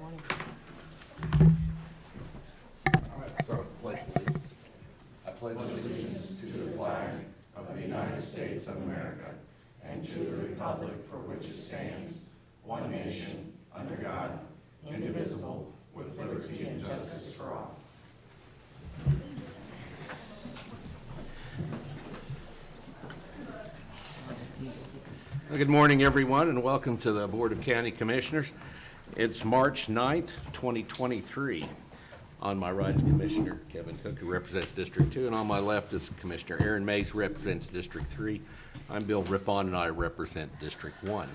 morning. All right, start with the pledge, please. I pledge allegiance to the flag of the United States of America and to the republic for which it stands, one nation, under God, indivisible, with liberty and justice for all. Well, good morning, everyone, and welcome to the Board of County Commissioners. It's March 9th, 2023. On my right is Commissioner Kevin Cook, who represents District 2, and on my left is Commissioner Aaron Mays, who represents District 3. I'm Bill Rippon, and I represent District 1.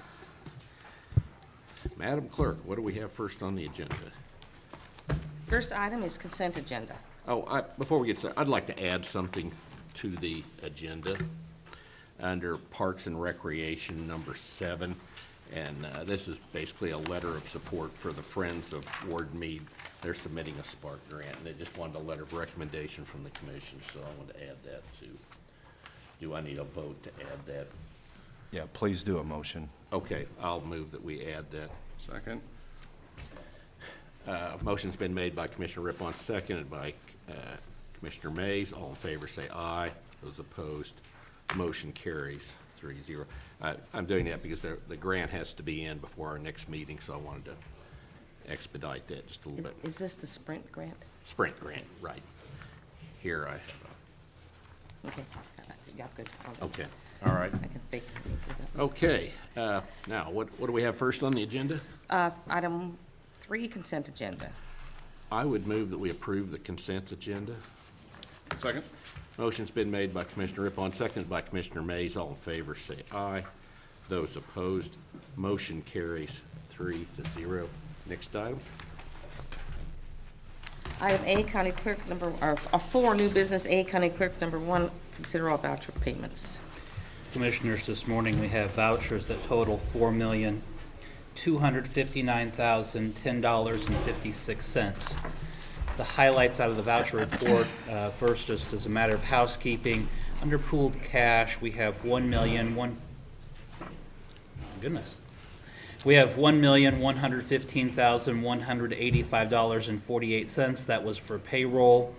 Madam Clerk, what do we have first on the agenda? First item is consent agenda. Before we get started, I'd like to add something to the agenda under Parks and Recreation, number 7. And this is basically a letter of support for the Friends of Ward Mead. They're submitting a Spark grant, and they just wanted a letter of recommendation from the commission, so I want to add that too. Do I need a vote to add that? Yeah, please do a motion. Okay, I'll move that we add that. Second. Motion's been made by Commissioner Rippon, seconded by Commissioner Mays. All in favor say aye. Those opposed, motion carries 3-0. I'm doing that because the grant has to be in before our next meeting, so I wanted to expedite that just a little bit. Is this the Sprint grant? Sprint grant, right. Here I have Okay, yeah, good. okay, all right. I can fake it. Okay, now, what do we have first on the agenda? Item 3, consent agenda. I would move that we approve the consent agenda. Second. Motion's been made by Commissioner Rippon, seconded by Commissioner Mays. All in favor say aye. Those opposed, motion carries 3-0. Next item. Item A, County Clerk or 4, new business. A, County Clerk number 1, consider all voucher payments. Commissioners, this morning we have vouchers that total $4,259,010.56. The highlights out of the voucher report, first, just as a matter of housekeeping, under pooled cash, we have $1,115,185.48. That was for payroll.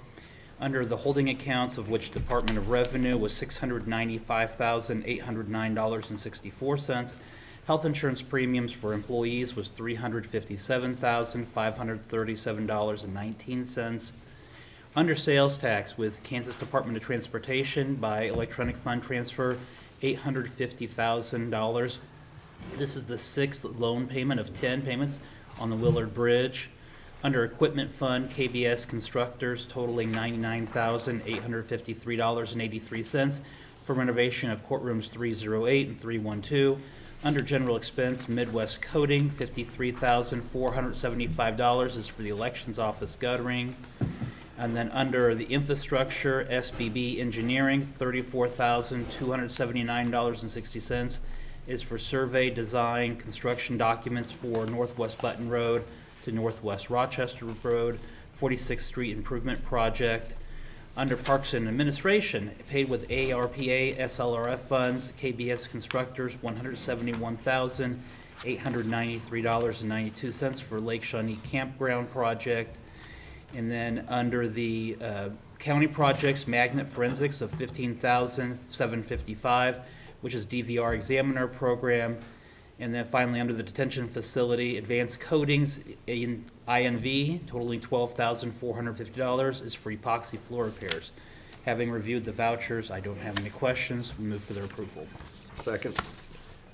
Under the holding accounts, of which Department of Revenue was $695,809.64. Health insurance premiums for employees was $357,537.19. Under sales tax with Kansas Department of Transportation by electronic fund transfer, $850,000. This is the 6th loan payment of 10 payments on the Willard Bridge. Under equipment fund, KBS Constructors totaling $99,853.83 for renovation of courtrooms 308 and 312. Under general expense, Midwest Coating, $53,475 is for the elections office guttering. And then under the infrastructure, SBB Engineering, $34,279.60 is for survey, design, construction documents for Northwest Button Road to Northwest Rochester Road, 46th Street Improvement Project. Under Parks and Administration, paid with ARPA SLRF funds, KBS Constructors, $171,893.92 for Lake Shawnee Campground Project. And then under the county projects, Magnet Forensics of $15,755, which is DVR Examiner Program. And then finally, under the detention facility, Advanced Coatings in INV, totaling $12,450, is for epoxy floor repairs. Having reviewed the vouchers, I don't have any questions. We move for their approval. Second.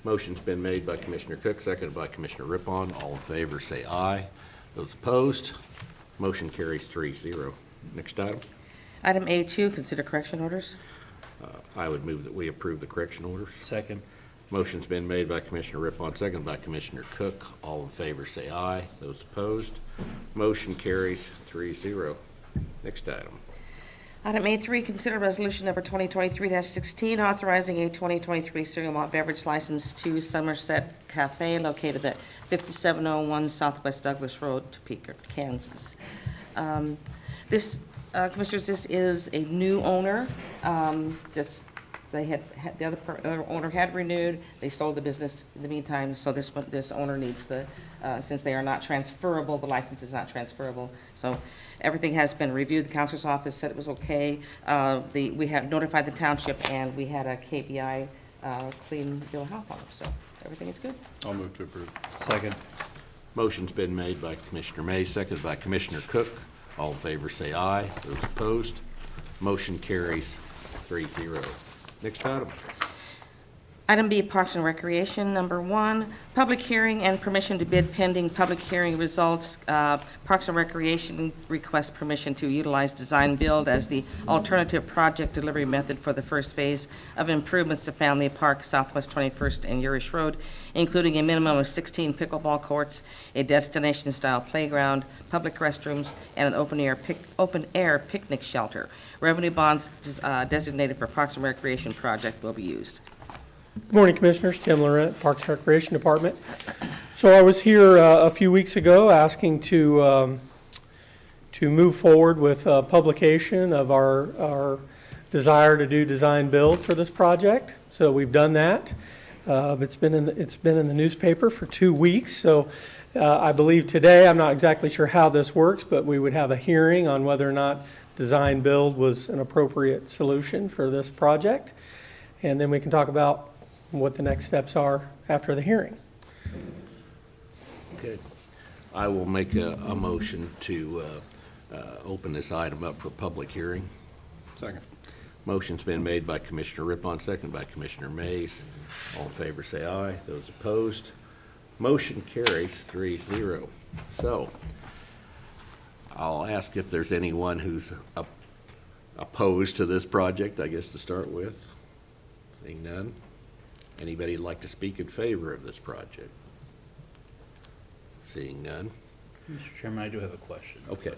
Motion's been made by Commissioner Cook, seconded by Commissioner Rippon. All in favor say aye. Those opposed, motion carries 3-0. Next item. Item A2, consider correction orders. I would move that we approve the correction orders. Second. Motion's been made by Commissioner Rippon, seconded by Commissioner Cook. All in favor say aye. Those opposed, motion carries 3-0. Next item. Item A3, consider resolution number 2023-16, authorizing a 2023 cereal malt beverage license to Somerset Cafe located at 5701 Southwest Douglas Road, Topeka, Kansas. Commissioners, this is a new owner that's the other owner had renewed, they sold the business in the meantime, so this owner needs since they are not transferable, the license is not transferable. So everything has been reviewed, the counselor's office said it was okay. We have notified the township, and we had a KPI clean bill of health on it, so everything is good. I'll move to approve. Second. Motion's been made by Commissioner May, seconded by Commissioner Cook. All in favor say aye. Those opposed, motion carries 3-0. Next item. Item B, Parks and Recreation, number 1, public hearing and permission to bid pending public hearing results. Parks and Recreation requests permission to utilize design build as the alternative project delivery method for the first phase of improvements to Family Park, Southwest 21st and Urish Road, including a minimum of 16 pickleball courts, a destination-style playground, public restrooms, and an open-air picnic shelter. Revenue bonds designated for Parks and Recreation project will be used. Good morning, Commissioners. Tim Laurent, Parks and Recreation Department. So I was here a few weeks ago asking to move forward with publication of our desire to do design build for this project. So we've done that. It's been in the newspaper for 2 weeks. So I believe today, I'm not exactly sure how this works, but we would have a hearing on whether or not design build was an appropriate solution for this project. And then we can talk about what the next steps are after the hearing. Okay. I will make a motion to open this item up for public hearing. Second. Motion's been made by Commissioner Rippon, seconded by Commissioner Mays. All in favor say aye. Those opposed, motion carries 3-0. So I'll ask if there's anyone who's opposed to this project, I guess, to start with. Seeing none. Anybody like to speak in favor of this project? Seeing none. Mr. Chairman, I do have a question. Okay.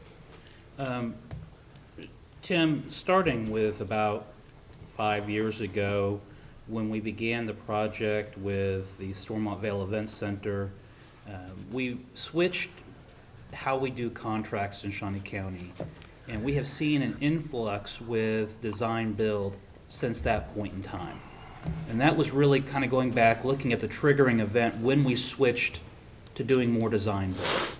Tim, starting with about 5 years ago, when we began the project with the Stormont Vale Event Center, we switched how we do contracts in Shawnee County, and we have seen an influx with design build since that point in time. And that was really kind of going back, looking at the triggering event when we switched to doing more design build.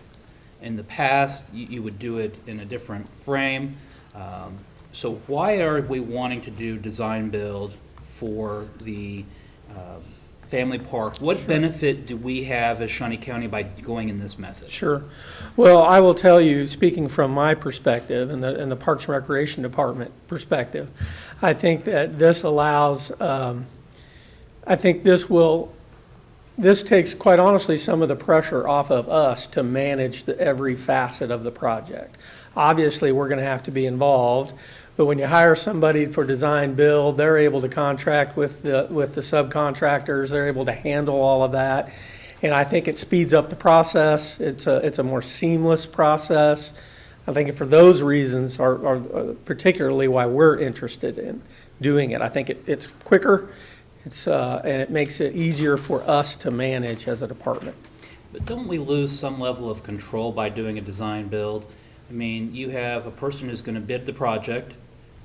In the past, you would do it in a different frame. So why are we wanting to do design build for the family park? What benefit do we have as Shawnee County by going in this method? Sure. Well, I will tell you, speaking from my perspective and the Parks and Recreation Department perspective, I think that this allows, I think this takes, quite honestly, some of the pressure off of us to manage every facet of the project. Obviously, we're going to have to be involved, but when you hire somebody for design build, they're able to contract with the subcontractors. They're able to handle all of that, and I think it speeds up the process. It's a more seamless process. I think for those reasons are particularly why we're interested in doing it. I think it's quicker. And it makes it easier for us to manage as a department. But don't we lose some level of control by doing a design build? I mean, you have a person who's going to bid the project,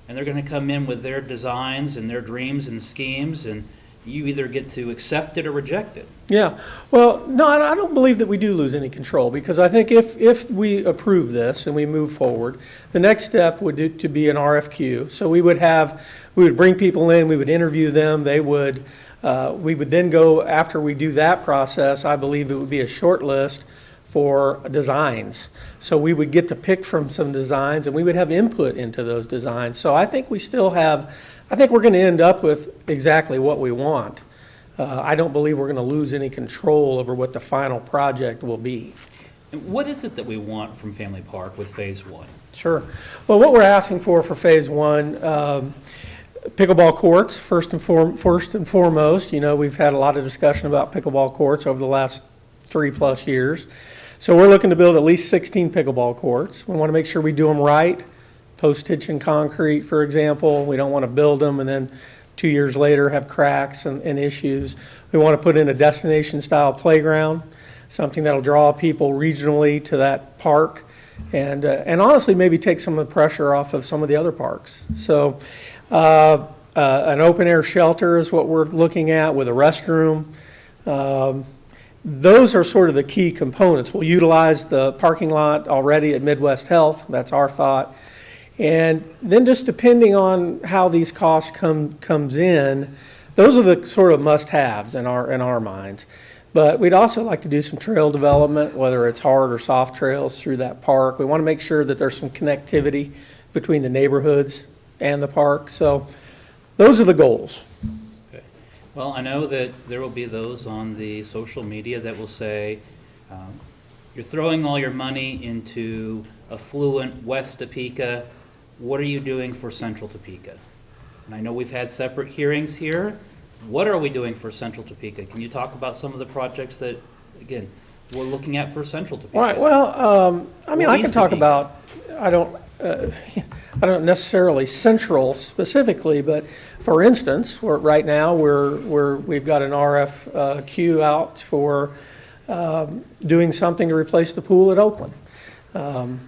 and they're going to come in with their designs and their dreams and schemes, and you either get to accept it or reject it. Yeah, well, no, I don't believe that we do lose any control, because I think if we approve this and we move forward, the next step would to be an RFQ. So we would bring people in, we would interview them, we would then go, after we do that process, I believe it would be a short list for designs. So we would get to pick from some designs, and we would have input into those designs. So I think we're going to end up with exactly what we want. I don't believe we're going to lose any control over what the final project will be. And what is it that we want from Family Park with Phase 1? Sure. Well, what we're asking for Phase 1, pickleball courts, first and foremost. You know, we've had a lot of discussion about pickleball courts over the last 3+ years. So we're looking to build at least 16 pickleball courts. We want to make sure we do them right. Post-tension concrete, for example. We don't want to build them and then 2 years later have cracks and issues. We want to put in a destination-style playground, something that'll draw people regionally to that park, and honestly maybe take some of the pressure off of some of the other parks. So An open-air shelter is what we're looking at with a restroom. Those are sort of the key components. We'll utilize the parking lot already at Midwest Health, that's our thought. And then just depending on how these costs comes in, those are the sort of must-haves in our minds. But we'd also like to do some trail development, whether it's hard or soft trails through that park. We want to make sure that there's some connectivity between the neighborhoods and the park. So those are the goals. Okay. Well, I know that there will be those on the social media that will say, you're throwing all your money into affluent West Topeka. What are you doing for Central Topeka? And I know we've had separate hearings here. What are we doing for Central Topeka? Can you talk about some of the projects that, again, we're looking at for Central Topeka? Right, well, I mean, Or I can East talk Topeka? about, I don't necessarily central specifically, but for instance, right now, we've got an RFQ out for doing something to replace the pool at Oakland.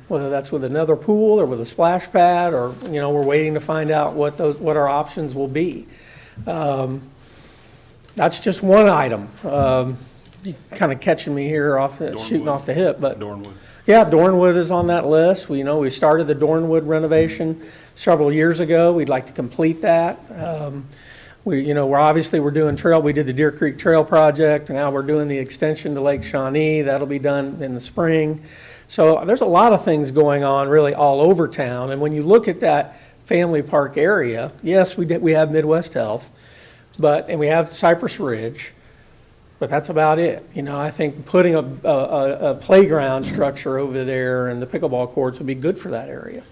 Whether that's with another pool or with a splash pad, or, we're waiting to find out what our options will be. That's just one item. Kind of catching me here shooting off the hip, but. Dornwood. Yeah, Dornwood is on that list. We started the Dornwood renovation several years ago. We'd like to complete that. We're doing trail. We did the Deer Creek Trail project, and now we're doing the extension to Lake Shawnee. That'll be done in the spring. So there's a lot of things going on really all over town. And when you look at that family park area, yes, we have Midwest Health, and we have Cypress Ridge. But that's about it. I think putting a playground structure over there and the pickleball courts would be good for that area.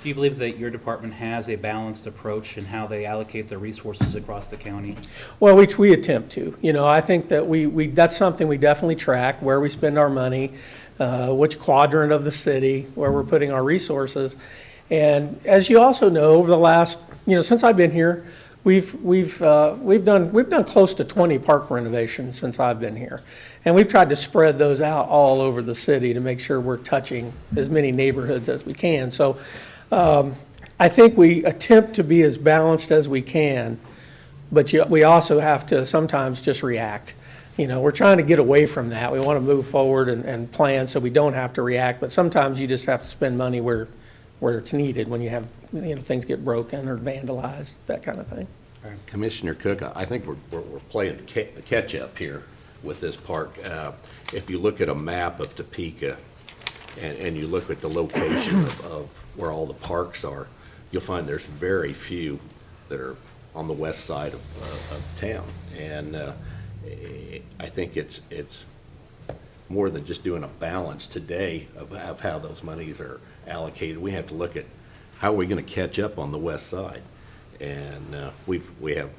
Do you believe that your department has a balanced approach in how they allocate their resources across the county? Well, which we attempt to. I think that that's something we definitely track, where we spend our money, which quadrant of the city, where we're putting our resources. And as you also know, over the last, since I've been here, we've done close to 20 park renovations since I've been here. And we've tried to spread those out all over the city to make sure we're touching as many neighborhoods as we can. So I think we attempt to be as balanced as we can, but we also have to sometimes just react. We're trying to get away from that. We want to move forward and plan so we don't have to react, but sometimes you just have to spend money where it's needed when you have, things get broken or vandalized, that kind of thing. Commissioner Cook, I think we're playing catch-up here with this park. If you look at a map of Topeka and you look at the location of where all the parks are, you'll find there's very few that are on the west side of town. And I think it's more than just doing a balance today of how those monies are allocated. We have to look at how are we going to catch up on the west side. And we have,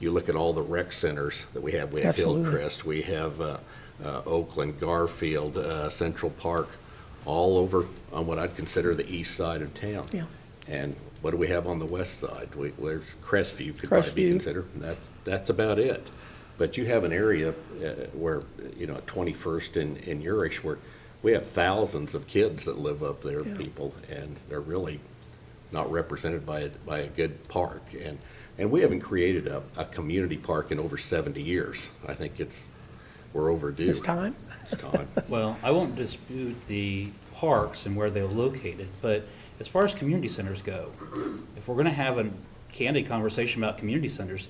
you look at all the rec centers that we have Absolutely. Hillcrest, we have Oakland, Garfield, Central Park, all over on what I'd consider the east side of town. Yeah. And what do we have on the west side? There's Crestview could probably Crestview. be considered, and that's about it. But you have an area where, at 21st and Urish, where we have thousands of kids that live up there, people, and they're really not represented by a good park. And we haven't created a community park in over 70 years. I think we're overdue. It's time. It's time. Well, I won't dispute the parks and where they're located, but as far as community centers go, if we're going to have a candid conversation about community centers,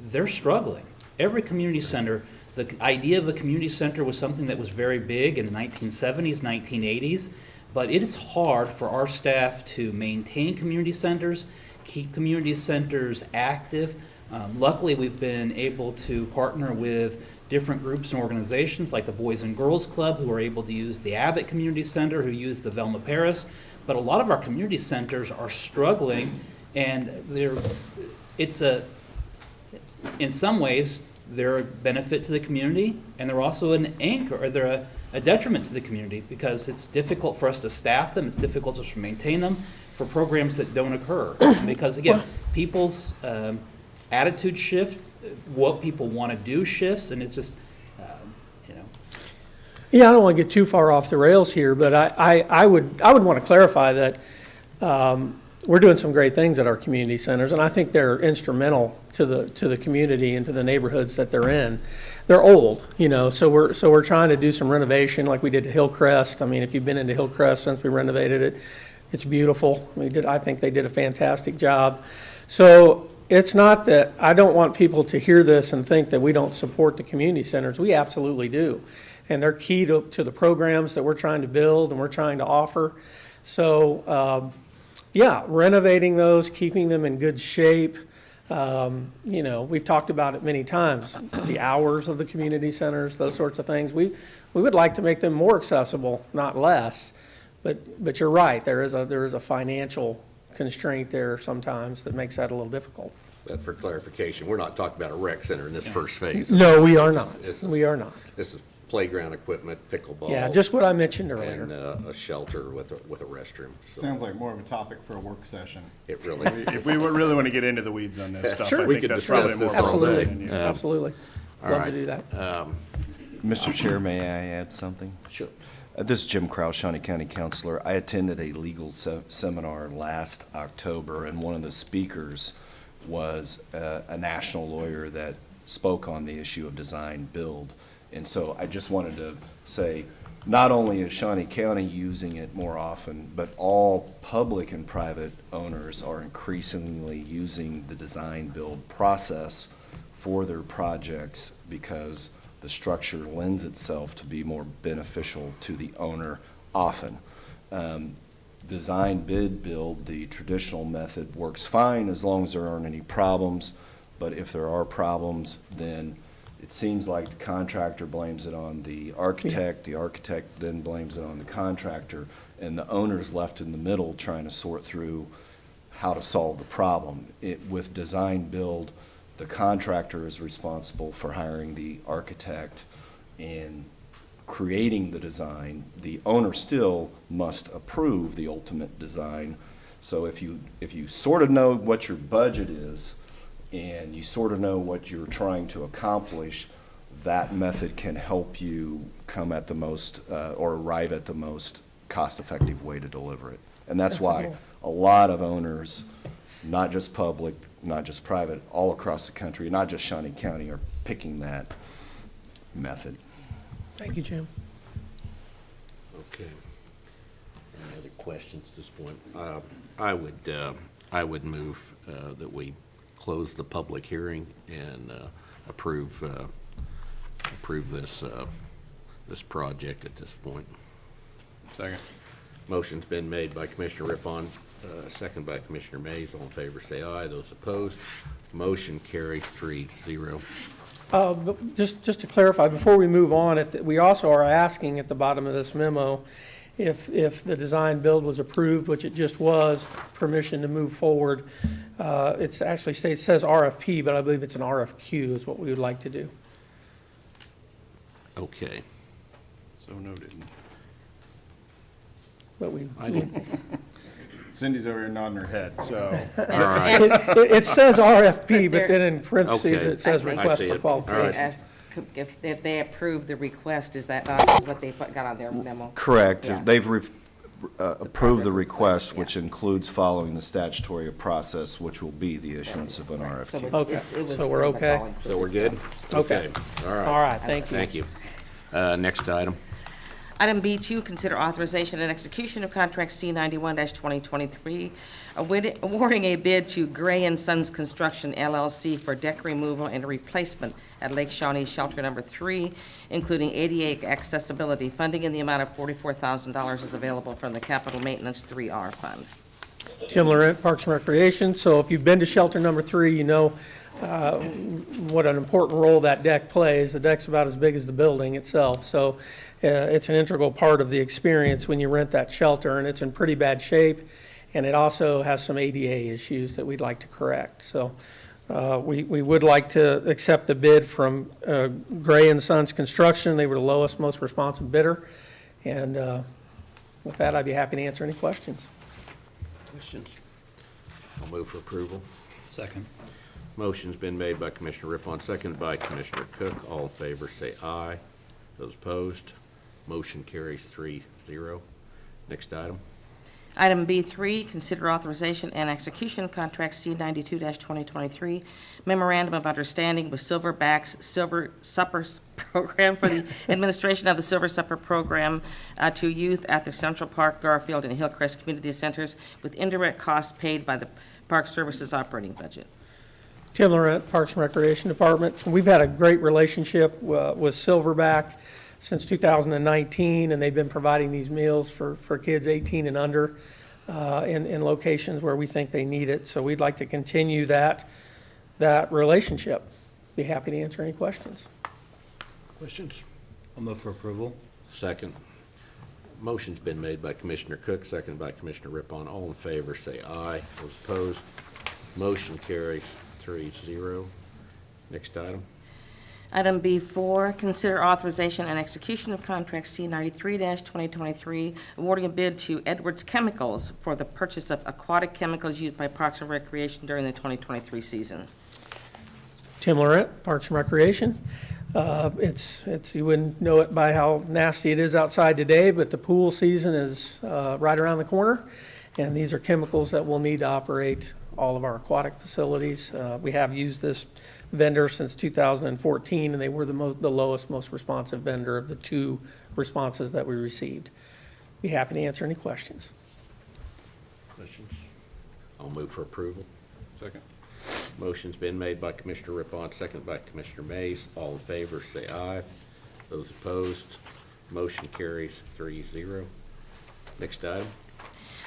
they're struggling. Every community center, the idea of a community center was something that was very big in the 1970s, 1980s, but it is hard for our staff to maintain community centers, keep community centers active. Luckily, we've been able to partner with different groups and organizations like the Boys and Girls Club, who are able to use the Abbott Community Center, who use the Velma Paris. But a lot of our community centers are struggling, and in some ways, they're a benefit to the community, and they're also an anchor, or they're a detriment to the community, because it's difficult for us to staff them, it's difficult for us to maintain them for programs that don't occur. Because again, people's attitude shift, what people want to do shifts, and it's just, Yeah, I don't want to get too far off the rails here, but I would want to clarify that we're doing some great things at our community centers, and I think they're instrumental to the community and to the neighborhoods that they're in. They're old, so we're trying to do some renovation like we did at Hillcrest. I mean, if you've been into Hillcrest since we renovated it, it's beautiful. I think they did a fantastic job. So it's not that, I don't want people to hear this and think that we don't support the community centers. We absolutely do. And they're key to the programs that we're trying to build and we're trying to offer. So, yeah, renovating those, keeping them in good shape. We've talked about it many times, the hours of the community centers, those sorts of things. We would like to make them more accessible, not less. But you're right, there is a financial constraint there sometimes that makes that a little difficult. But for clarification, we're not talking about a rec center in this first phase. No, we are not. This is- We are not. This is playground equipment, pickleball. Yeah, just what I mentioned And earlier. a shelter with a restroom. So Sounds like more of a topic for a work session. it really, If we would really want to get into the weeds on this stuff, Sure. I We think could that's discuss probably more this all Absolutely, appropriate. day. absolutely. all Love to right. do that. Mr. Chair, may I add something? Sure. This is Jim Kraus, Shawnee County Councilor. I attended a legal seminar last October, and one of the speakers was a national lawyer that spoke on the issue of design build. And so I just wanted to say, not only is Shawnee County using it more often, but all public and private owners are increasingly using the design build process for their projects because the structure lends itself to be more beneficial to the owner often. Design, bid, build, the traditional method works fine as long as there aren't any problems, but if there are problems, then it seems like the contractor blames it on the architect then blames it on the contractor, and the owner's left in the middle trying to sort through how to solve the problem. With design build, the contractor is responsible for hiring the architect and creating the design. The owner still must approve the ultimate design. So if you sort of know what your budget is and you sort of know what you're trying to accomplish, that method can help you come at the most or arrive at the most cost-effective way to deliver it. And that's why a lot of owners, not just public, not just private, all across the country, not just Shawnee County, are picking that method. Thank you, Jim. Okay. Any other questions at this point? I would move that we close the public hearing and approve this project at this point. Second. Motion's been made by Commissioner Rippon, second by Commissioner Mays. All in favor, say aye. Those opposed, motion carries 3-0. But just to clarify, before we move on, we also are asking at the bottom of this memo, if the design build was approved, which it just was, permission to move forward. It actually says RFP, but I believe it's an RFQ is what we would like to do. Okay. So noted. But I didn't, Cindy's over here nodding her head, so. all right. it says RFP, but then in parentheses, Okay. it says I request see for it. qualification. All right. Ask if they approve the request, is that not what they got on their memo? Correct. Yeah. They've approved the request, yeah. which includes following the statutory process, which will be the issuance of an Right, so RFQ. Okay, it was so we're pretty much okay? all included. So we're good? Okay. All right. All right, thank you. Thank you. Next item. Item B2, consider authorization and execution of contract C91-2023, awarding a bid to Gray & Sons Construction LLC for deck removal and replacement at Lake Shawnee Shelter Number 3, including ADA accessibility. Funding in the amount of $44,000 is available from the Capital Maintenance 3R Fund. Tim Laurent, Parks and Recreation. So if you've been to shelter number 3, you know what an important role that deck plays. The deck's about as big as the building itself, so it's an integral part of the experience when you rent that shelter, and it's in pretty bad shape, and it also has some ADA issues that we'd like to correct. So we would like to accept the bid from Gray & Sons Construction. They were the lowest, most responsive bidder, and with that, I'd be happy to answer any questions. Questions? I'll move for approval. Second. Motion's been made by Commissioner Rippon, seconded by Commissioner Cook. All in favor, say aye. Those opposed, motion carries 3-0. Next item. Item B3, consider authorization and execution of contract C92-2023 memorandum of understanding with Silverback's Silver Suppers Program for the administration of the Silver Supper Program to youth at the Central Park, Garfield, and Hillcrest Community Centers with indirect costs paid by the Park Services operating budget. Tim Laurent, Parks and Recreation Department. We've had a great relationship with Silverback since 2019, and they've been providing these meals for kids 18 and under in locations where we think they need it. So we'd like to continue that relationship. Be happy to answer any questions. Questions? I'll move for approval. Second. Motion's been made by Commissioner Cook, seconded by Commissioner Rippon. All in favor, say aye. Those opposed, motion carries 3-0. Next item. Item B4, consider authorization and execution of contract C93-2023, awarding a bid to Edwards Chemicals for the purchase of aquatic chemicals used by Parks and Recreation during the 2023 season. Tim Laurent, Parks and Recreation. It's you wouldn't know it by how nasty it is outside today, but the pool season is right around the corner, and these are chemicals that we'll need to operate all of our aquatic facilities. We have used this vendor since 2014, and they were the lowest, most responsive vendor of the two responses that we received. Be happy to answer any questions. Questions? I'll move for approval. Second. Motion's been made by Commissioner Rippon, seconded by Commissioner Mays. All in favor, say aye. Those opposed, motion carries 3-0. Next item.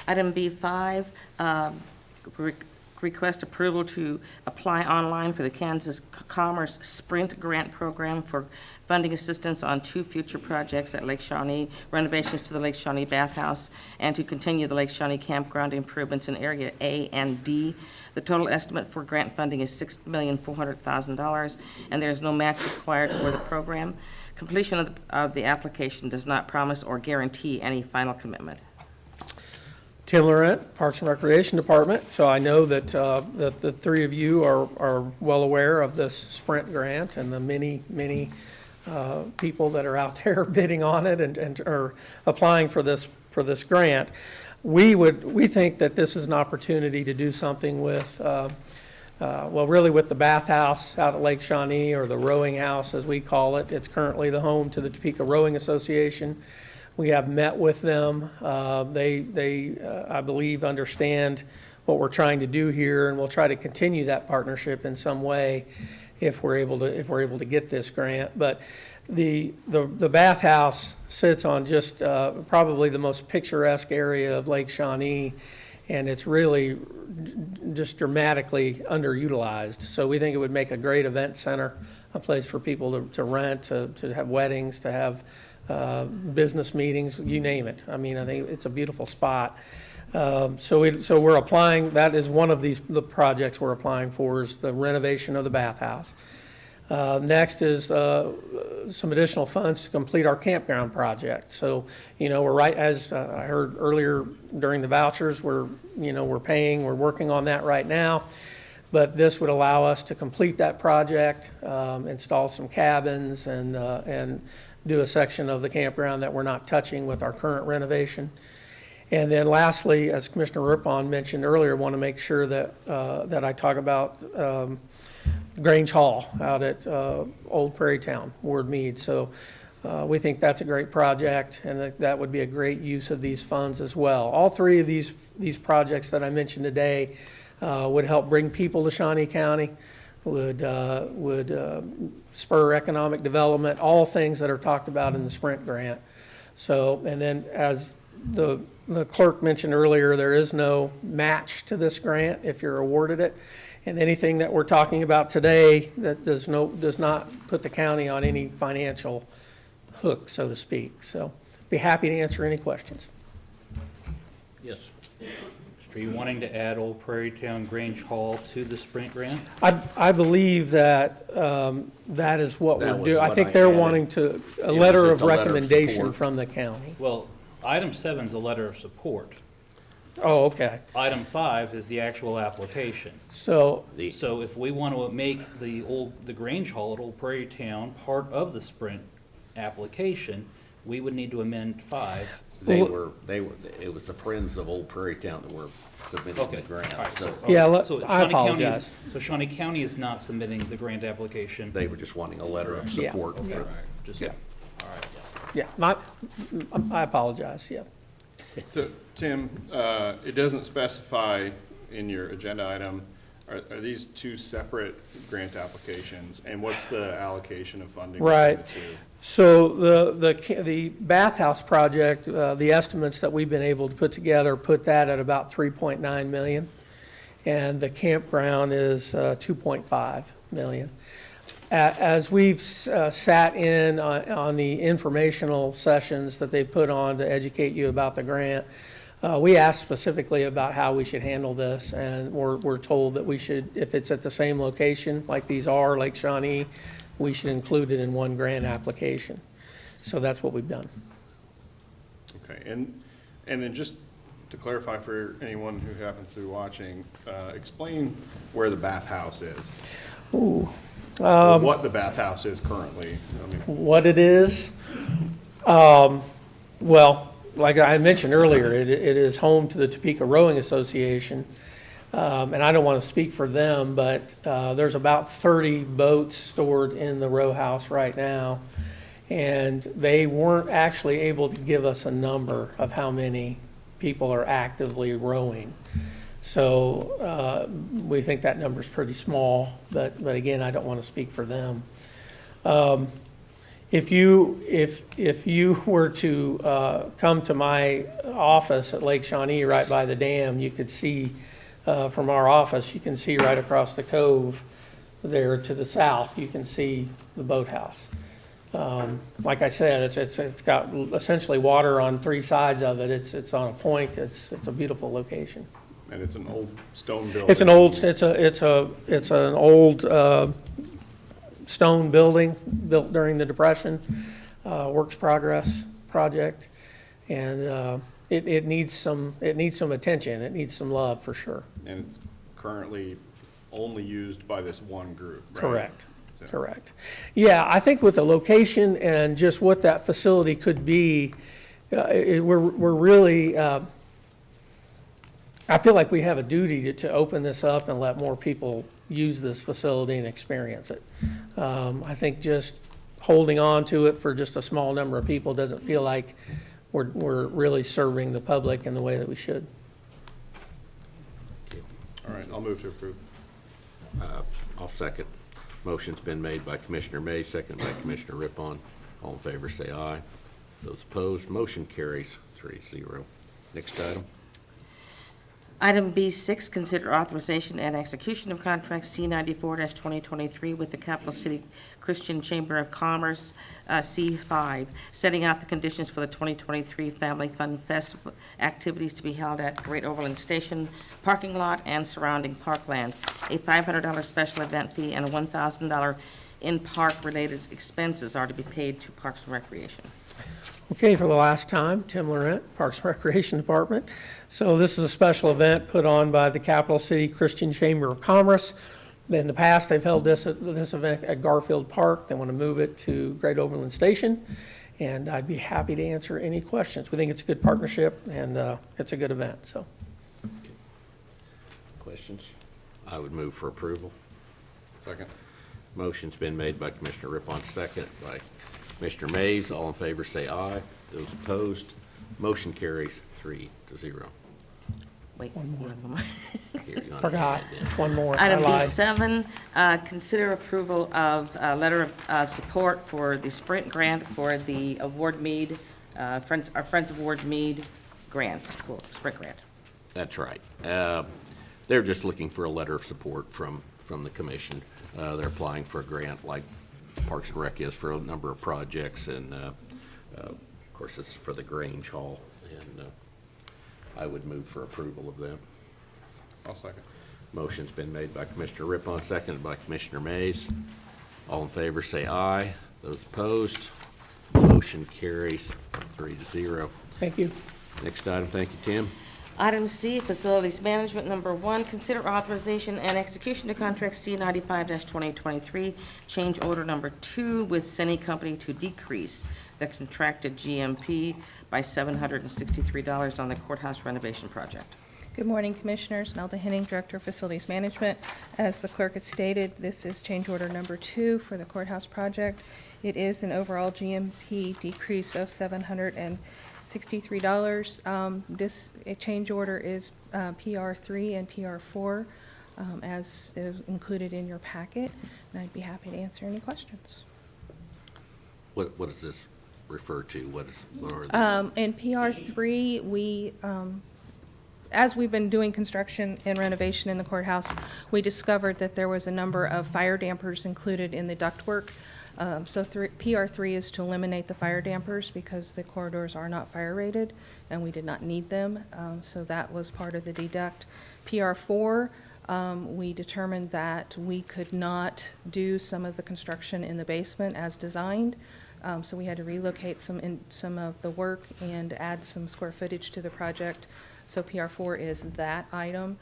Item B5, request approval to apply online for the Kansas Commerce Sprint Grant Program for funding assistance on 2 future projects at Lake Shawnee, renovations to the Lake Shawnee Bathhouse, and to continue the Lake Shawnee Campground improvements in Area A and D. The total estimate for grant funding is $6,400,000, and there is no match required for the program. Completion of the application does not promise or guarantee any final commitment. Tim Laurent, Parks and Recreation Department. So I know that the three of you are well aware of this Sprint grant and the many people that are out there bidding on it and are applying for this grant. We think that this is an opportunity to do something with, really with the bathhouse out at Lake Shawnee, or the rowing house as we call it. It's currently the home to the Topeka Rowing Association. We have met with them. They I believe, understand what we're trying to do here, and we'll try to continue that partnership in some way if we're able to get this grant. But the bathhouse sits on just probably the most picturesque area of Lake Shawnee, and it's really just dramatically underutilized. So we think it would make a great event center, a place for people to rent, to have weddings, to have business meetings, you name it. I mean, I think it's a beautiful spot. So we're applying. That is one of the projects we're applying for, is the renovation of the bathhouse. Next is some additional funds to complete our campground project. So, we're right, as I heard earlier during the vouchers, we're working on that right now. But this would allow us to complete that project, install some cabins, and do a section of the campground that we're not touching with our current renovation. And then lastly, as Commissioner Rippon mentioned earlier, want to make sure that I talk about Grange Hall out at Old Prairie Town, Ward Mead. So we think that's a great project, and that would be a great use of these funds as well. All three of these projects that I mentioned today would help bring people to Shawnee County, would spur economic development, all things that are talked about in the Sprint grant. So, and then as the clerk mentioned earlier, there is no match to this grant if you're awarded it. And anything that we're talking about today that does not put the county on any financial hook, so to speak. So be happy to answer any questions. Yes. Are you wanting to add Old Prairie Town Grange Hall to the Sprint grant? I believe that that is what That we're was doing. I what think I they're added. wanting a It's letter of a letter of recommendation support. from the county. Well, item 7 is a letter of support. Oh, okay. Item 5 is the actual application. So, So if we want to make the Grange Hall at Old Prairie Town part of the Sprint application, we would need to amend 5 it was the Friends of Old Prairie Town that were submitting the Okay. grant. All right, So Yeah, So I Shawnee County is- apologize. So Shawnee County is not submitting the grant application? they were just wanting a letter of Yeah. support Okay, for, just, yeah. all right. Yeah, I apologize, yeah. So, Tim, it doesn't specify in your agenda item, are these two separate grant applications? And what's the allocation of funding between Right. the two? So the bathhouse project, the estimates that we've been able to put together, put that at about 3.9 million. And the campground is 2.5 million. As we've sat in on the informational sessions that they put on to educate you about the grant, we asked specifically about how we should handle this, and we're told that we should, if it's at the same location, like these are, Lake Shawnee, we should include it in one grant application. So that's what we've done. Okay, and then just to clarify for anyone who happens to be watching, explain where the bathhouse is. Ooh, Or what the bathhouse is currently. I mean, what it is? Well, like I mentioned earlier, it is home to the Topeka Rowing Association. And I don't want to speak for them, but there's about 30 boats stored in the row house right now. And they weren't actually able to give us a number of how many people are actively rowing. So we think that number's pretty small, but again, I don't want to speak for them. If you were to come to my office at Lake Shawnee, right by the dam, you could see, from our office, you can see right across the cove there to the south, you can see the boathouse. Like I said, it's got essentially water on three sides of it. It's on a point. It's a beautiful location. and it's an old stone building. It's an old stone building built during the Depression, works progress project, and it needs some attention. It needs some love for sure. And it's currently only used by this one group, right? Correct. So- Correct. Yeah, I think with the location and just what that facility could be, we're really, I feel like we have a duty to open this up and let more people use this facility and experience it. I think just holding on to it for just a small number of people doesn't feel like we're really serving the public in the way that we should. All right, I'll move to approve. I'll second. Motion's been made by Commissioner May, second by Commissioner Rippon. All in favor, say aye. Those opposed, motion carries 3-0. Next item. Item B6, consider authorization and execution of contract C94-2023 with the Capital City Christian Chamber of Commerce, C5, setting out the conditions for the 2023 Family Fun Fest activities to be held at Great Overland Station parking lot and surrounding parkland. A $500 special event fee and a $1,000 in-park-related expenses are to be paid to Parks and Recreation. Okay, for the last time, Tim Laurent, Parks and Recreation Department. So this is a special event put on by the Capital City Christian Chamber of Commerce. In the past, they've held this event at Garfield Park. They want to move it to Great Overland Station, and I'd be happy to answer any questions. We think it's a good partnership, and it's a good event, so. Questions? I would move for approval. Second. Motion's been made by Commissioner Rippon, second by Commissioner Mays. All in favor, say aye. Those opposed, motion carries 3-0. Wait, you have one more. Here, you wanna Forgot, add that? one more, I Item lied. B7, consider approval of a letter of support for the Sprint grant for the Award Mead, our Friends of Award Mead grant, cool, Sprint grant. That's right. They're just looking for a letter of support from the commission. They're applying for a grant like Parks and Rec is for a number of projects, and of course, it's for the Grange Hall, and I would move for approval of that. I'll second. Motion's been made by Commissioner Rippon, seconded by Commissioner Mays. All in favor, say aye. Those opposed, motion carries 3-0. Thank you. Next item, thank you, Tim. Item C, Facilities Management, number 1, consider authorization and execution of contract C95-2023, change order number 2 with Seni Company to decrease the contracted GMP by $763 on the courthouse renovation project. Good morning, Commissioners. Nelda Henning, Director of Facilities Management. As the clerk had stated, this is change order number 2 for the courthouse project. It is an overall GMP decrease of $763. This change order is PR3 and PR4 as is included in your packet, and I'd be happy to answer any questions. What does this refer to? What are these? In PR3, we, as we've been doing construction and renovation in the courthouse, we discovered that there was a number of fire dampers included in the ductwork. PR3 is to eliminate the fire dampers because the corridors are not fire rated and we did not need them. So that was part of the deduct. PR4, we determined that we could not do some of the construction in the basement as designed. So we had to relocate some of the work and add some square footage to the project. So PR4 is that item.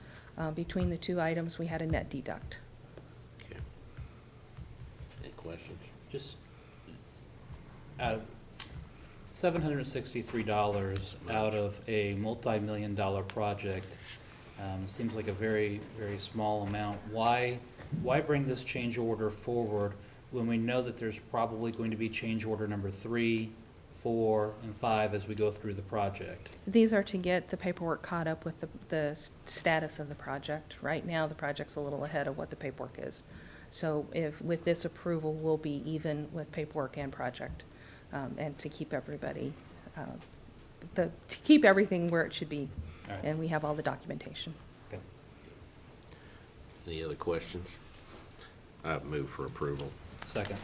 Between the two items, we had a net deduct. Okay. Any questions? Just $763 out of a multi-million-dollar project seems like a very, very small amount. Why bring this change order forward when we know that there's probably going to be change order number 3, 4, and 5 as we go through the project? These are to get the paperwork caught up with the status of the project. Right now, the project's a little ahead of what the paperwork is. So with this approval, we'll be even with paperwork and project, and to keep everybody, to keep everything where it should be. All right. And we have all the documentation. Okay. Any other questions? I move for approval. Second.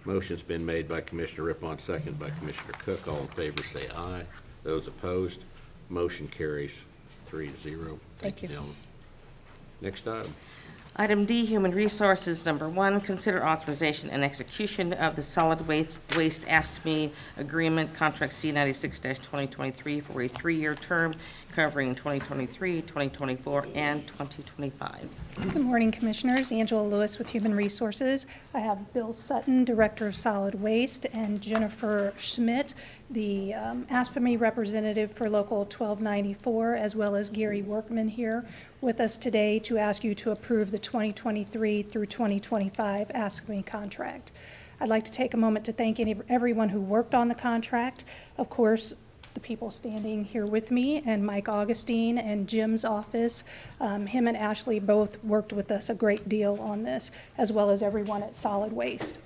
Motion's been made by Commissioner Rippon, second by Commissioner Cook. All in favor say aye. Those opposed, motion carries 3-0. Thank you. Nelma. Next item. Item D, Human Resources, number 1, consider authorization and execution of the solid waste ASME agreement, contract C96-2023 for a 3-year term covering 2023, 2024, and 2025. Good morning, Commissioners. Angela Lewis with Human Resources. I have Bill Sutton, Director of Solid Waste, and Jennifer Schmidt, the ASPME representative for Local 1294, as well as Gary Workman here with us today to ask you to approve the 2023 through 2025 ASPME contract. I'd like to take a moment to thank everyone who worked on the contract. Of course, the people standing here with me, and Mike Augustine and Jim's office. Him and Ashley both worked with us a great deal on this, as well as everyone at Solid Waste.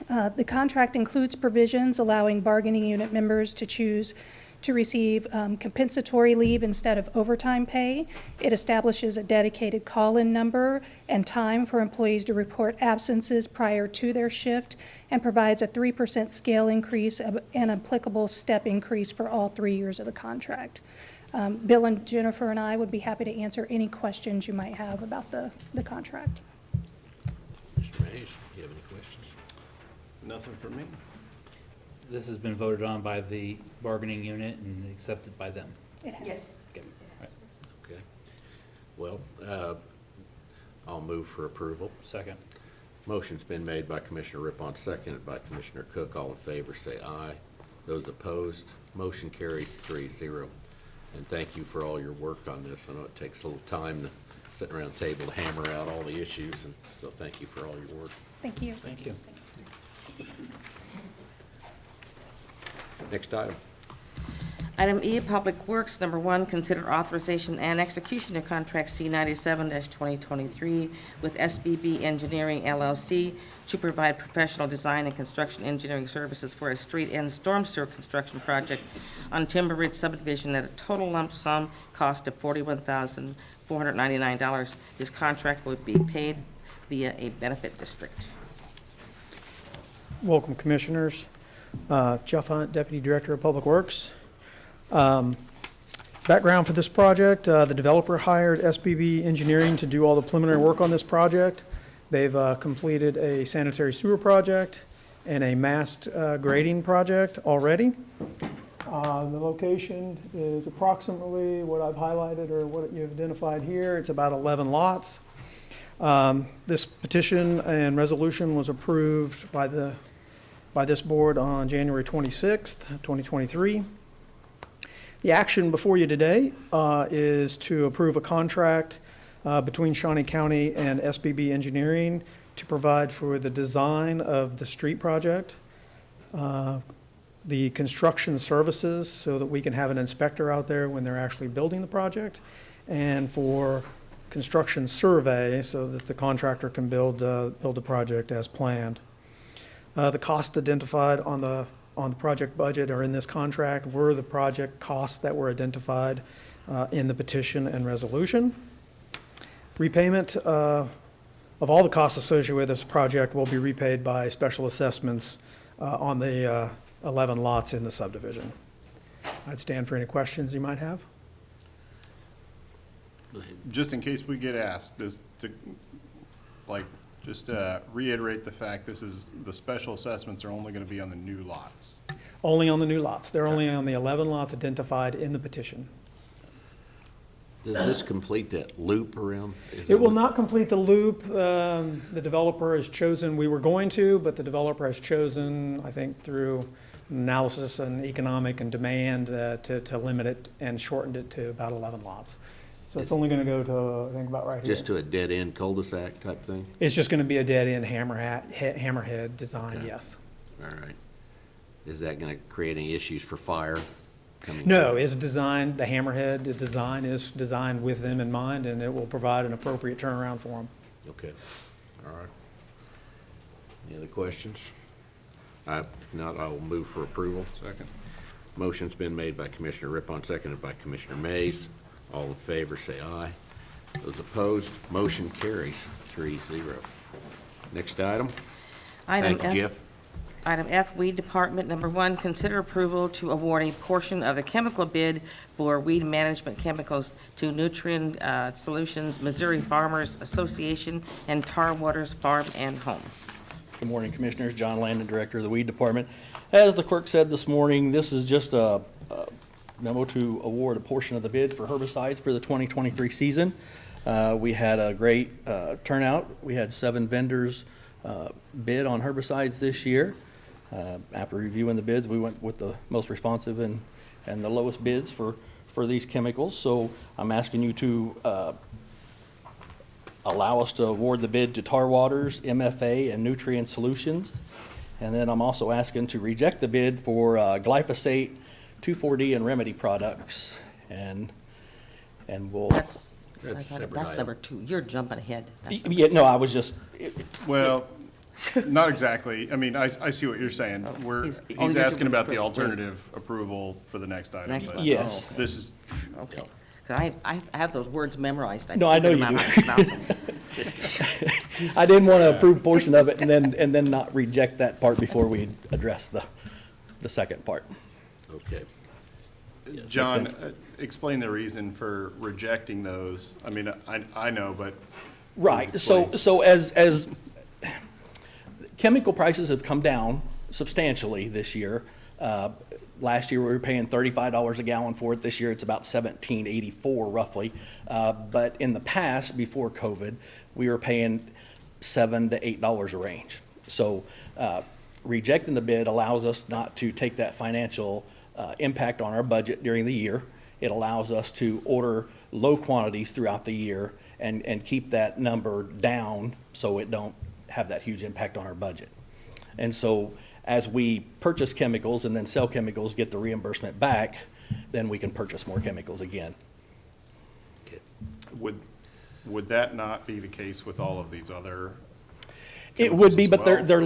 The contract includes provisions allowing bargaining unit members to choose to receive compensatory leave instead of overtime pay. It establishes a dedicated call-in number and time for employees to report absences prior to their shift, and provides a 3% scale increase and applicable step increase for all 3 years of the contract. Bill and Jennifer and I would be happy to answer any questions you might have about the contract. Mr. Mays, do you have any questions? Nothing for me. This has been voted on by the bargaining unit and accepted by them. It has. Yes. Okay. Right. Okay. Well, I'll move for approval. Second. Motion's been made by Commissioner Rippon, seconded by Commissioner Cook. All in favor say aye. Those opposed, motion carries 3-0. And thank you for all your work on this. I know it takes a little time to sit around the table to hammer out all the issues, and so thank you for all your work. Thank you. Thank you. Next item. Item E, Public Works, number 1, consider authorization and execution of contract C97-2023 with SBB Engineering LLC to provide professional design and construction engineering services for a street-end storm sewer construction project on Timber Ridge subdivision at a total lump sum cost of $41,499. This contract will be paid via a benefit district. Welcome, Commissioners. Jeff Hunt, Deputy Director of Public Works. Background for this project, the developer hired SBB Engineering to do all the preliminary work on this project. They've completed a sanitary sewer project and a mast grading project already. The location is approximately what I've highlighted or what you've identified here. It's about 11 lots. This petition and resolution was approved by the by this board on January 26th, 2023. The action before you today is to approve a contract between Shawnee County and SBB Engineering to provide for the design of the street project, the construction services so that we can have an inspector out there when they're actually building the project, and for construction survey so that the contractor can build the project as planned. The costs identified on the project budget or in this contract were the project costs that were identified in the petition and resolution. Repayment of all the costs associated with this project will be repaid by special assessments on the 11 lots in the subdivision. I'd stand for any questions you might have. Just in case we get asked, just reiterate the fact the special assessments are only gonna be on the new lots. Only on the new lots. They're only on the 11 lots identified in the petition. Does this complete that loop around? It will not complete the loop. The developer has chosen, we were going to, but the developer has chosen, I think through analysis and economic and demand, to limit it and shortened it to about 11 lots. So it's only gonna go to, I think about right here. Just to a dead-end cul-de-sac type thing? It's just gonna be a dead-end hammerhead design, Okay. yes. All right. Is that gonna create any issues for fire coming? No, it's designed, the hammerhead, the design is designed with them in mind, and it will provide an appropriate turnaround for them. Okay, all right. Any other questions? If not, I will move for approval. Second. Motion's been made by Commissioner Rippon, seconded by Commissioner Mays. All in favor, say aye. Those opposed, motion carries 3-0. Next item. Item Thank you, F. Jeff. Item F, Weed Department, number 1, consider approval to award a portion of the chemical bid for weed management chemicals to Nutrient Solutions, Missouri Farmers Association, and Tar Waters Farm and Home. Good morning, Commissioners. John Landon, Director of the Weed Department. As the clerk said this morning, this is just a memo to award a portion of the bid for herbicides for the 2023 season. We had a great turnout. We had 7 vendors bid on herbicides this year. After reviewing the bids, we went with the most responsive and the lowest bids for these chemicals. So I'm asking you to allow us to award the bid to Tar Waters, MFA, and Nutrient Solutions. And then I'm also asking to reject the bid for glyphosate, 2,4-D, and Remedy products. And we'll. That's separate that's item. number 2. You're jumping ahead. That's Yeah, no, I was just, Well, not exactly. I mean, I see what you're saying. He's He's only asking about the approval. alternative approval for the next item. Next but one. Yes. Oh, This is, okay. 'Cause I have those words memorized. No, I know figured you them do. out when I pronounce them. I didn't want to approve portion of it and then not reject that part before we address the second part. Okay. John, makes sense. explain the reason for rejecting those. I mean, I know, but. Right, please so, explain. so as chemical prices have come down substantially this year, last year we were paying $35 a gallon for it. This year it's about $17.84 roughly. But in the past, before COVID, we were paying $7 to $8 a range. So rejecting the bid allows us not to take that financial impact on our budget during the year. It allows us to order low quantities throughout the year and keep that number down so it don't have that huge impact on our budget. And so as we purchase chemicals and then sell chemicals, get the reimbursement back, then we can purchase more chemicals again. Would that not be the case with all of these other? It would be, chemicals but as well? they're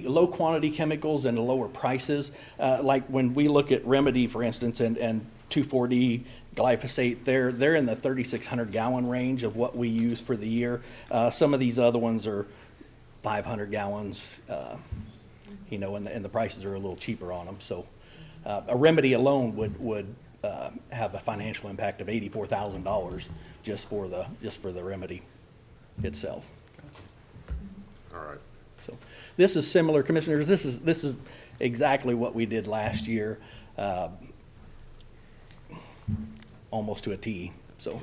low quantity chemicals and lower prices. Like when we look at Remedy, for instance, and 2,4-D glyphosate, they're in the 3,600 gallon range of what we use for the year. Some of these other ones are 500 gallons, and the prices are a little cheaper on them. So a Remedy alone would have a financial impact of $84,000 just for the Remedy itself. All right. So this is similar, Commissioners, this is exactly what we did last year, almost to a T, so. All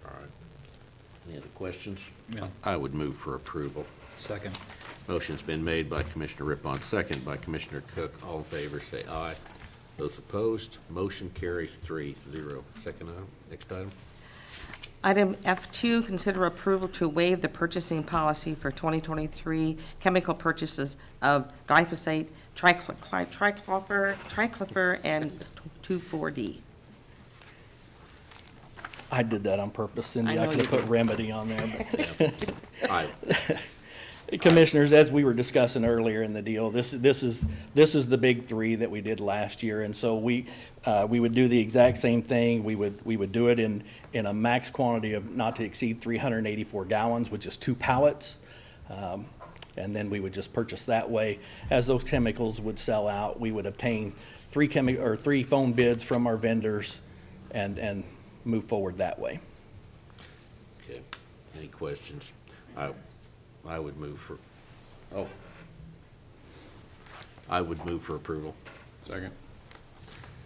right. Any other questions? Yeah. I would move for approval. Second. Motion's been made by Commissioner Rippon, second by Commissioner Cook. All in favor, say aye. Those opposed, motion carries 3-0. Second item, next item. Item F2, consider approval to waive the purchasing policy for 2023 chemical purchases of glyphosate, triclofer, and 2,4-D. I did that on purpose, Cindy. I I know could have you put remedy on there, but. Aye. Commissioners, as we were discussing earlier in the deal, this is the big three that we did last year, and so we would do the exact same thing. We would do it in a max quantity of not to exceed 384 gallons, which is 2 pallets, and then we would just purchase that way. As those chemicals would sell out, we would obtain 3 phone bids from our vendors, and move forward that way. Okay, any questions? I would move for, I would move for approval. Second.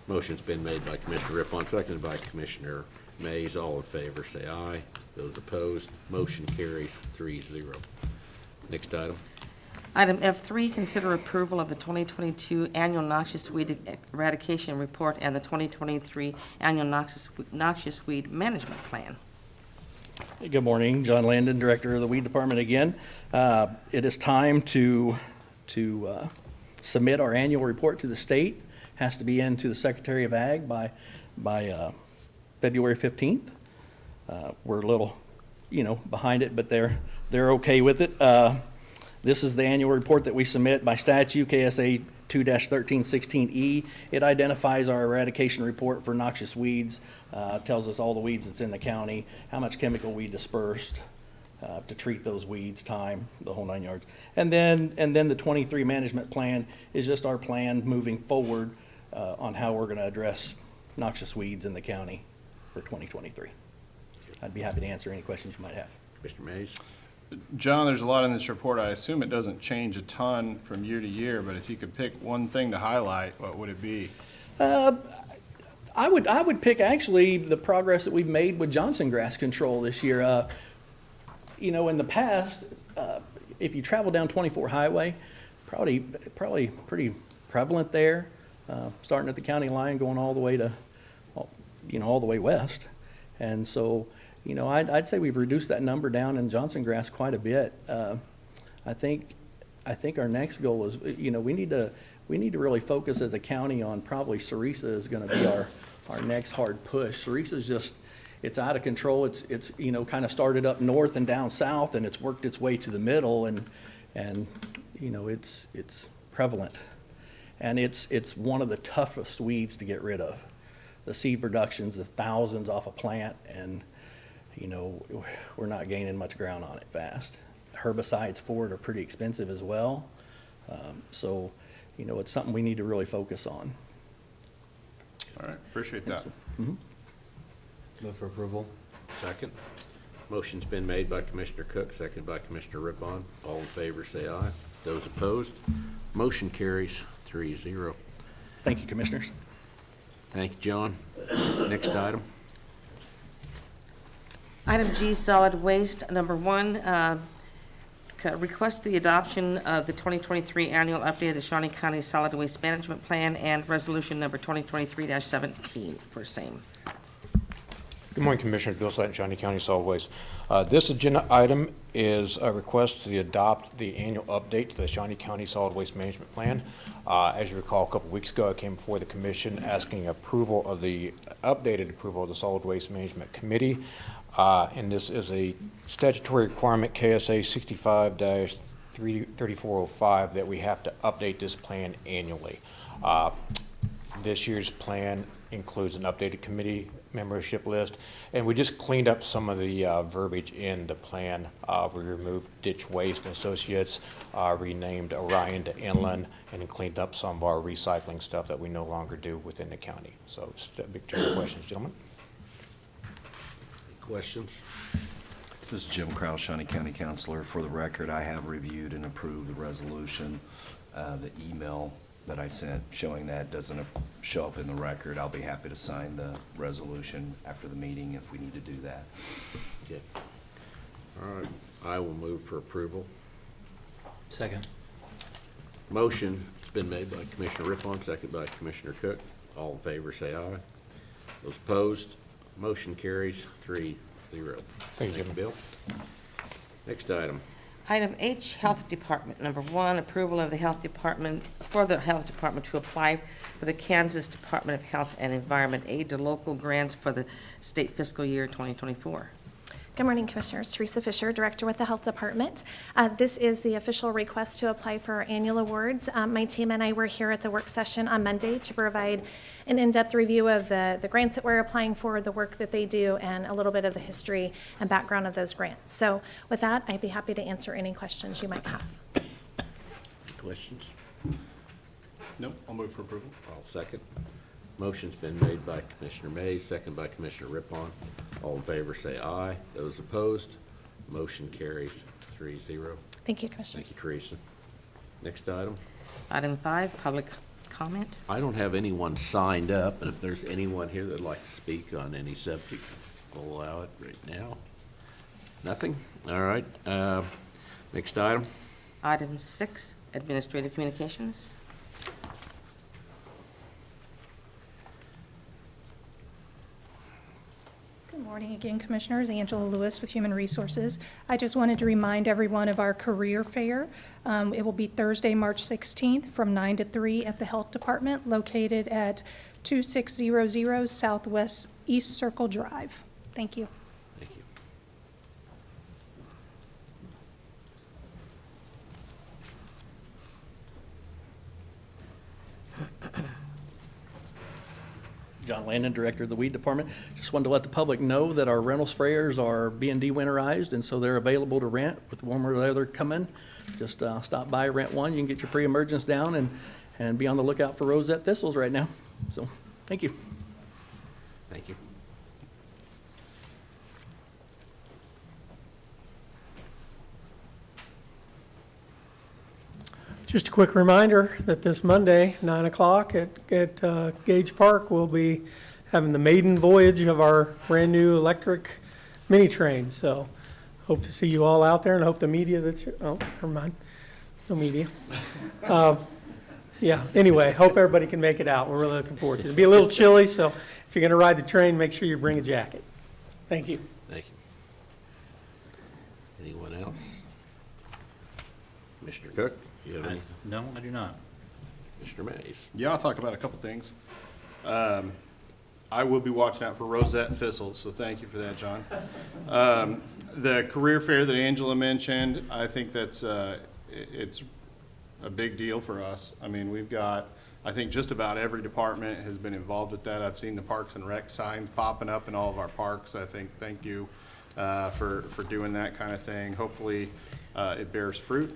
Motion's been made by Commissioner Rippon, seconded by Commissioner Mays. All in favor, say aye. Those opposed, motion carries 3-0. Next item. Item F3, consider approval of the 2022 annual noxious weed eradication report and the 2023 annual noxious weed management plan. Good morning, John Landon, Director of the Weed Department again. It is time to submit our annual report to the state. Has to be into the Secretary of Ag by February 15th. We're a little, behind it, but they're okay with it. This is the annual report that we submit by statute, KSA 2-1316E. It identifies our eradication report for noxious weeds, tells us all the weeds that's in the county, how much chemical we dispersed to treat those weeds, time, the whole 9 yards. And then the 23 management plan is just our plan moving forward on how we're going to address noxious weeds in the county for 2023. I'd be happy to answer any questions you might have. Commissioner Mays? John, there's a lot in this report. I assume it doesn't change a ton from year to year, but if you could pick one thing to highlight, what would it be? I would pick actually the progress that we've made with Johnson grass control this year. In the past, if you travel down 24 highway, probably pretty prevalent there, starting at the county line, going all the way to, all the way west. And so, I'd say we've reduced that number down in Johnson grass quite a bit. I think our next goal is, we need to really focus as a county on probably Sarisa is going to be our next hard push. Sarisa's just, it's out of control. It's kind of started up north and down south, and it's worked its way to the middle, and it's prevalent, and it's one of the toughest weeds to get rid of. The seed production's of thousands off a plant, and we're not gaining much ground on it fast. Herbicides for it are pretty expensive as well. So, it's something we need to really focus on. All right, appreciate that. Move for approval. Second. Motion's been made by Commissioner Cook, seconded by Commissioner Rippon. All in favor, say aye. Those opposed, motion carries 3-0. Thank you, Commissioners. Thank you, John. Next item. Item G, solid waste. Number 1, request the adoption of the 2023 annual update of the Shawnee County Solid Waste Management Plan and resolution number 2023-17 for same. Good morning, Commissioner. Bill Sutton, Shawnee County Solid Waste. This agenda item is a request to adopt the annual update to the Shawnee County Solid Waste Management Plan. As you recall, a couple weeks ago, I came before the Commission asking approval of the updated approval of the Solid Waste Management Committee. And this is a statutory requirement, KSA 65-3405, that we have to update this plan annually. This year's plan includes an updated committee membership list, and we just cleaned up some of the verbiage in the plan. We removed Ditch Waste and Associates, renamed Orion to Inland, and cleaned up some of our recycling stuff that we no longer do within the county. So, big questions, gentlemen. Questions? This is Jim Krause, Shawnee County Councilor. For the record, I have reviewed and approved the resolution. The email that I sent showing that doesn't show up in the record. I'll be happy to sign the resolution after the meeting if we need to do that. Okay. All right. I will move for approval. Second. Motion's been made by Commissioner Rippon, second by Commissioner Cook. All in favor, say aye. Those opposed, motion carries 3-0. Thank you. Bill. Next item. Item H, Health Department. Number one, approval of the Health Department, for the Health Department to apply for the Kansas Department of Health and Environment aid to local grants for the state fiscal year 2024. Good morning, Commissioners. Teresa Fisher, Director with the Health Department. This is the official request to apply for our annual awards. My team and I were here at the work session on Monday to provide an in-depth review of the grants that we're applying for, the work that they do, and a little bit of the history and background of those grants. So with that, I'd be happy to answer any questions you might have. Any questions? Nope, I'll move for approval. I'll second. Motion's been made by Commissioner Mays, second by Commissioner Rippon. All in favor, say aye. Those opposed, motion carries 3-0. Thank you, Commissioners. Thank you, Teresa. Next item. Item 5, public comment. I don't have anyone signed up, but if there's anyone here that'd like to speak on any subject, we'll allow it right now. Nothing? All right. Next item. Item 6, administrative communications. Good morning again, Commissioners. Angela Lewis with Human Resources. I just wanted to remind everyone of our career fair. It will be Thursday, March 16th from 9 to 3 at the Health Department located at 2600 Southwest East Circle Drive. Thank you. Thank you. John Landon, Director of the Weed Department. Just wanted to let the public know that our rental sprayers are being de-winterized, and so they're available to rent with warmer weather coming. Just stop by, rent one. You can get your pre-emergence down and be on the lookout for rosette thistles right now. So, thank you. Thank you. Just a quick reminder that this Monday, 9 o'clock at Gage Park, we'll be having the maiden voyage of our brand-new electric mini train. So hope to see you all out there, and hope the media that's, oh, never mind, no media. Yeah, anyway, hope everybody can make it out. We're really looking forward to it. It'll be a little chilly, so if you're going to ride the train, make sure you bring a jacket. Thank you. Thank you. Anyone else? Commissioner Cook, you have any? No, I do not. Commissioner Mays? Yeah, I'll talk about a couple things. I will be watching out for rosette thistles, so thank you for that, John. The career fair that Angela mentioned, I think that's, it's a big deal for us. I mean, we've got, I think just about every department has been involved with that. I've seen the Parks and Rec signs popping up in all of our parks. I think, thank you for doing that kind of thing. Hopefully, it bears fruit.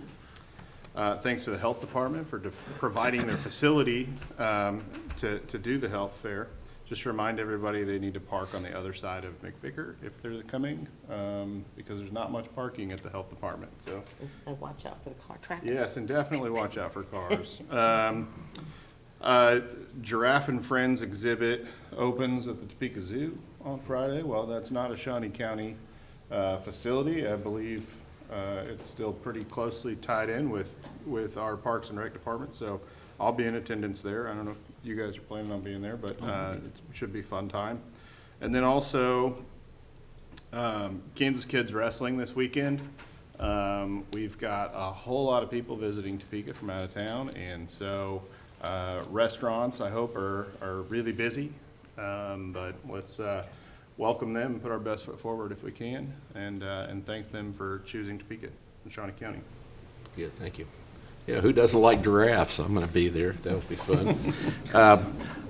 Thanks to the Health Department for providing their facility to do the health fair. Just remind everybody they need to park on the other side of McVicker if they're coming, because there's not much parking at the Health Department, so. And watch out for the car traffic. Yes, and definitely watch out for cars. Giraffe and Friends exhibit opens at the Topeka Zoo on Friday. Well, that's not a Shawnee County facility. I believe it's still pretty closely tied in with our Parks and Rec Department, so I'll be in attendance there. I don't know if you guys are planning on being there, but it should be a fun time. And then also, Kansas Kids Wrestling this weekend. We've got a whole lot of people visiting Topeka from out of town, and so restaurants, I hope, are really busy. But let's welcome them and put our best foot forward if we can, and thank them for choosing Topeka in Shawnee County. Good, thank you. Yeah, who doesn't like giraffes? I'm going to be there. That'll be fun.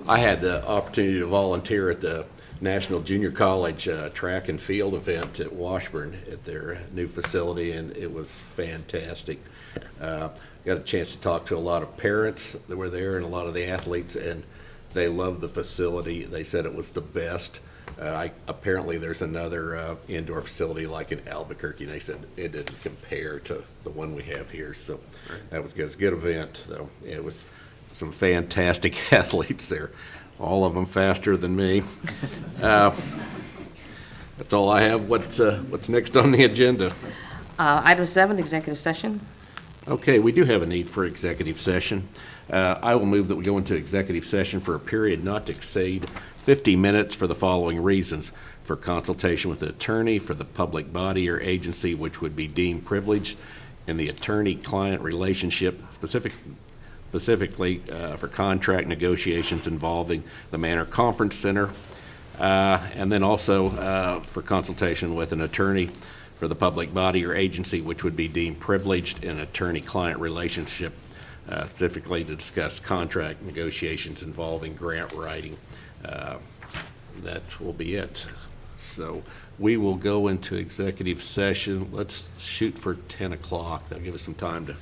I had the opportunity to volunteer at the National Junior College track and field event at Washburn at their new facility, and it was fantastic. Got a chance to talk to a lot of parents that were there and a lot of the athletes, and they loved the facility. They said it was the best. Apparently there's another indoor facility like in Albuquerque, and they said it didn't compare to the one we have here, so that was good. It was a good event, though. It was some fantastic athletes there, all of them faster than me. That's all I have. What's next on the agenda? Item 7, executive session. Okay, we do have a need for executive session. I will move that we go into executive session for a period not to exceed 50 minutes for the following reasons: for consultation with an attorney, for the public body or agency which would be deemed privileged, and the attorney-client relationship, specifically for contract negotiations involving the Manor Conference Center, and then also for consultation with an attorney for the public body or agency which would be deemed privileged in attorney-client relationship, specifically to discuss contract negotiations involving grant writing. That will be it. So we will go into executive session. Let's shoot for 10 o'clock. That'll give us some time to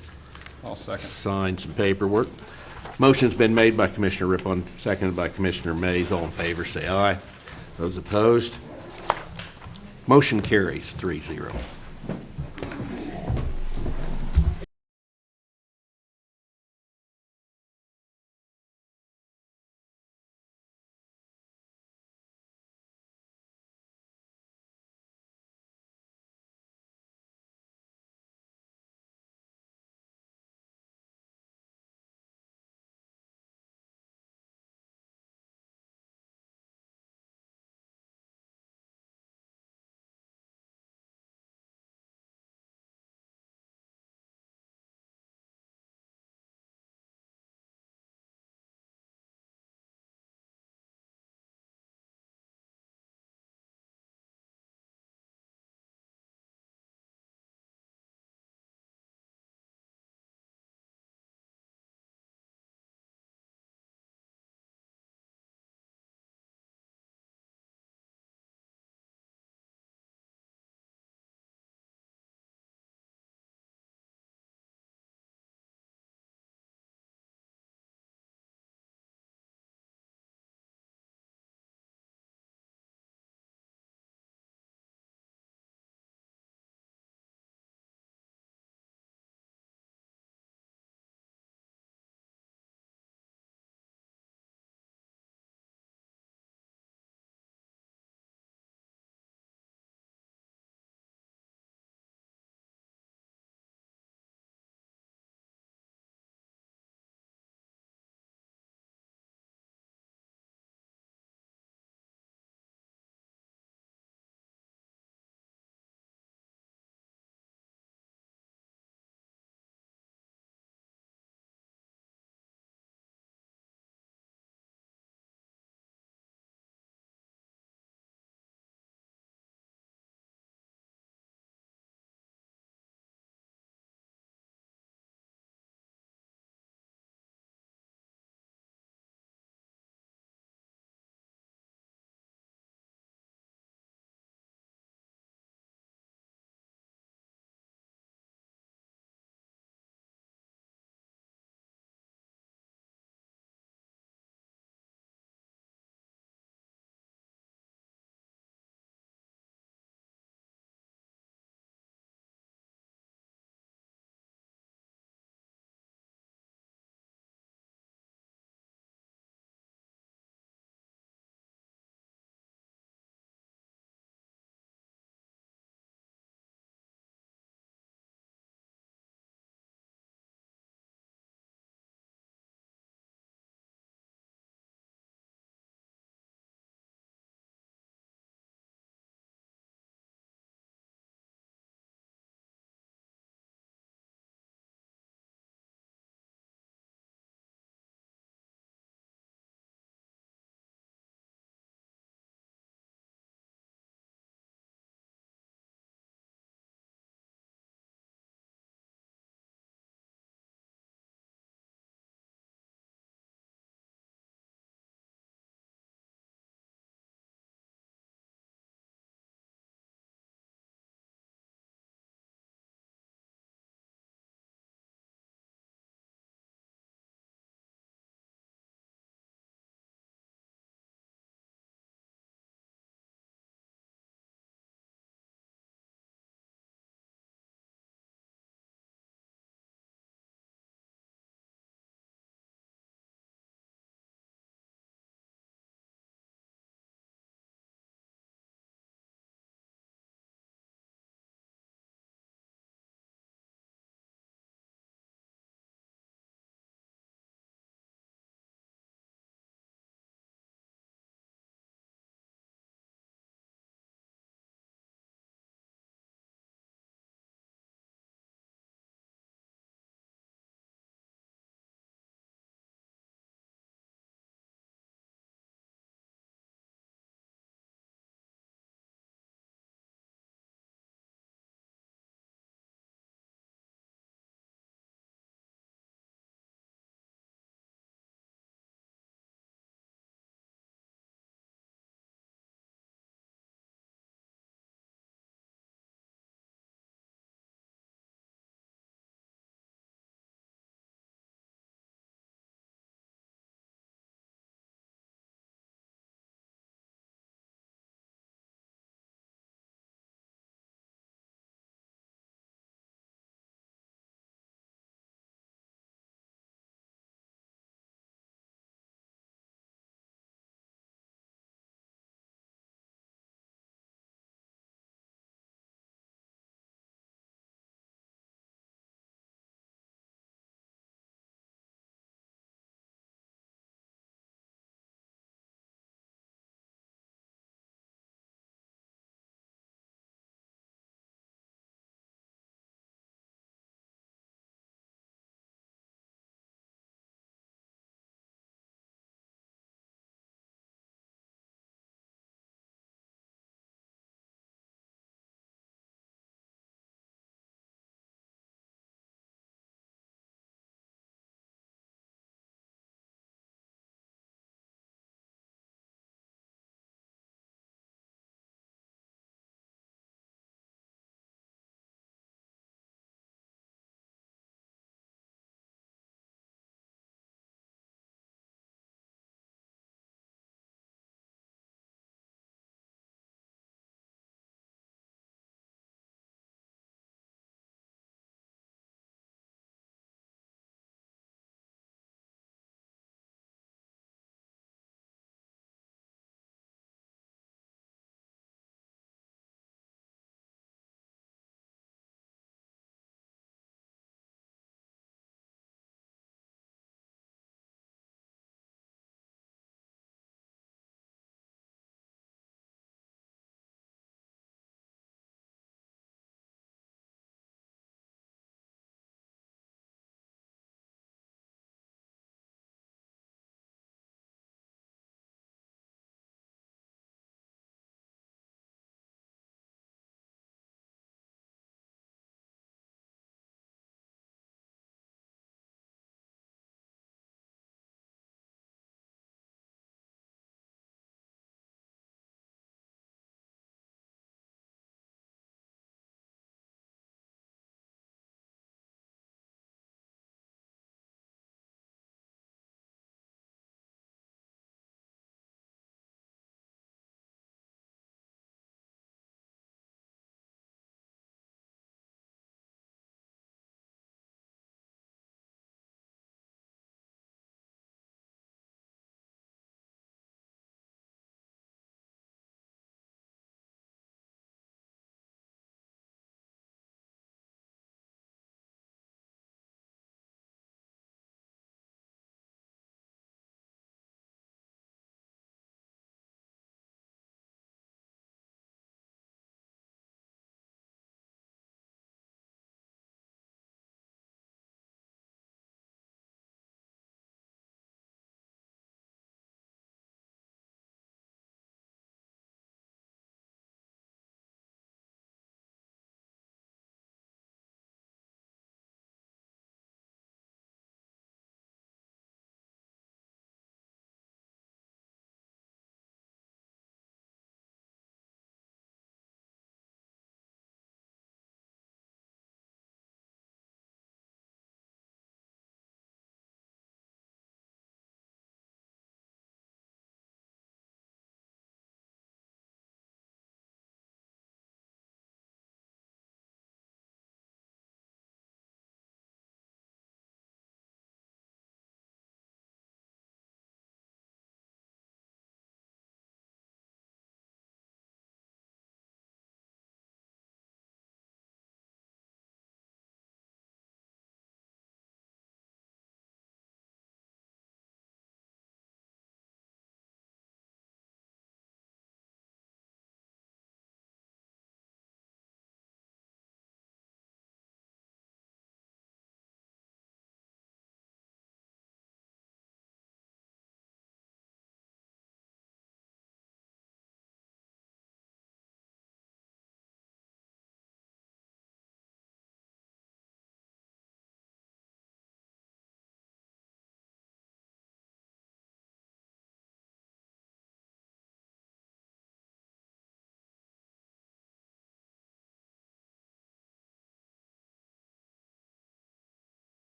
I'll second. sign some paperwork. Motion's been made by Commissioner Rippon, seconded by Commissioner Mays. All in favor, say aye. Those opposed? Motion carries 3-0.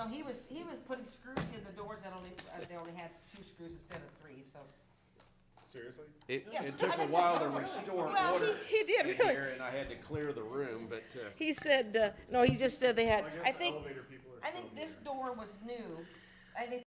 No, he was putting screws in the doors that they only had 2 screws instead of 3, so. Seriously? It Yeah, took I a just- while to restore Well, order he did, in really. here, and I had to clear the room, but, He said, no, he just said they had, I guess I the think, elevator people are I still think this here. door was new. I think